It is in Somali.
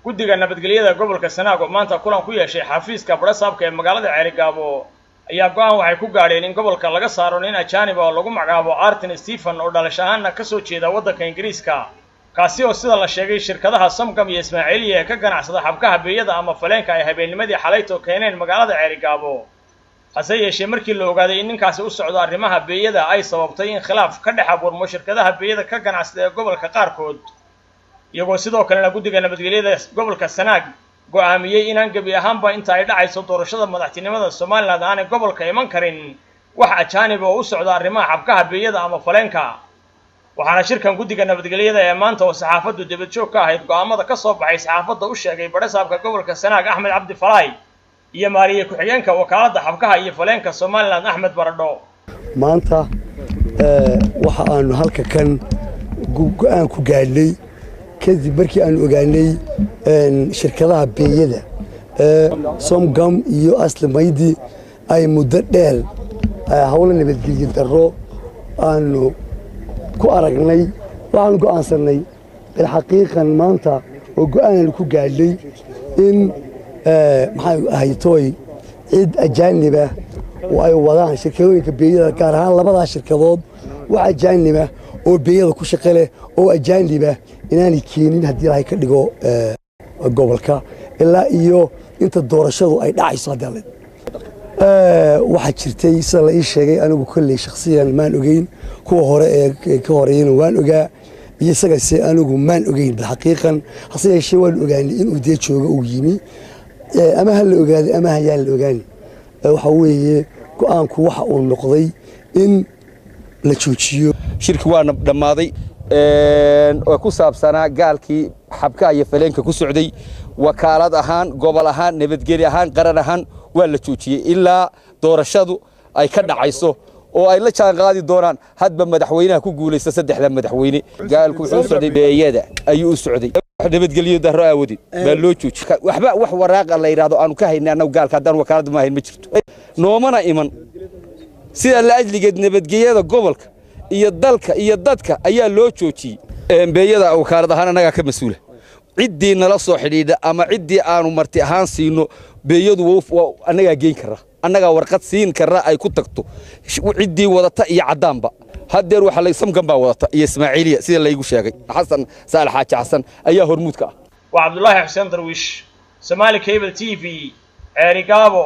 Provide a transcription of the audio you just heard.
guddiga nabadgelyada gobolka Sanaag oo maanta kulan ku yeeshay xafiiska Barasaabka ee magaalada Ceerigaabo ayaa go'aan waxay ku gaadheen in gobolka laga saaro nin ajaanib oo lagu magacaabo Artin Stephen oo dhalashaana ka soo jeeda waddanka Ingiriiska kaasi oo sida la sheegay shirkadaha Samgam iyo Ismaaciiliya ka ganacsada xabkaha beeyada ama faleenka ay habeennimadii xalayto keeneen magaalada Ceerigaabo hase yeeshee markii la ogaaday in ninkaasi u socdo arrimaha beeyada ay sababtay in khilaaf ka dhex abuurmo shirkadaha beeyada ka ganacsada ee gobolka qaarkood iyagoo sidoo kalena guddiga nabadgelyada gobolka Sanaag go'aamiyay inaan gabi ahaanba inta ay dhacayso doorashada madaxtinimada Soomaaliland aan gobolka iman karin wax ajaanib oo u socda arrimaha xabkaha beeyada ama faleenka waxaana shirkan guddiga nabadgelyada ee maanta oo saxaafaddu dibad joog ka ahayd go'aamada ka soo baxay saxaafadda u sheegay Barasaabka gobolka Sanaag Axmed Cabdi Falaay iyo maariye ku-xigeenka wakaaladda xabkaha iyo faleenka Soomaaliland Axmed Baradho maanta waxa aanu halka kan go'aan ku gaadhnay kadib markii aan ogaanay shirkadaha beeyada Samgam iyo Aslimaydi ay muddo dheer hawlo nabadgelyo darro aanu ku aragnay waxaan go'aansanay xaqiiqan maanta oo go'aan ku gaadhay in maxay ahaytoy cid ajaanib ah oo ay wadaan shirkadooyinka beeyada gaar ahaan labada shirkadood waxa ajaanib ah oo beeyada ku shaqo leh oo ajaanib ah inaanay keenin haddii ilaahay ka dhigo gobolka ilaa iyo inta doorashadu ay dhacayso haddii waxa jirtay sida la ii sheegay anigu kolley shakhsiyan maan ogeyn kuwa hore ee ka horeeyana waan ogaa iyo isagase anigu maan ogeyn bilxaqiiqan hase yeeshee waan ogaanay inuu dee jooga uu yimi ama ha la ogaaday ama ha yaa la ogaani waxa weeye go'aanku waxa uu noqday in la joojiyo shirki waana dhammaaday oo ku saabsanaa gaalkii xabkaha iyo faleenka ku socday wakaalad ahaan gobol ahaan nabadgelyo ahaan qaran ahaan waa la joojiyey ilaa doorashadu ay ka dhacayso oo ay la jaan qaadi doonaan hadba madaxweynaha ku guulaysta saddexda madaxweyne gaalku wuxuu socday beeyada ayuu u socday nabadgelyo darro aawadi baa loo joojiyey waxba wax waraaqa la yiraahdo aanu ka haynay annagu gaalka haddaan wakaalad ma hayn ma jirto noomana iman sida la ajligeed nabadgelyada gobolka iyo dalka iyo dadka ayaa loo joojiyey beeyada wakaalad ahaan annaga ka mas'uula ciddii nala soo xidhiidha ama ciddii aanu marti ahaan siino beeyadu annagaa geyn kara annagaa warqad siin kara ay ku tagto ciddii wadata iyo caddaanba haddeer waxa la Samgam baa wadata iyo Ismaaciiliya sida la igu sheegay xasan saalax xaaji xasan ayaa hormuudka ah waa Cabdullaahi Xuseen Darwiish Somali Cable TV Ceerigaabo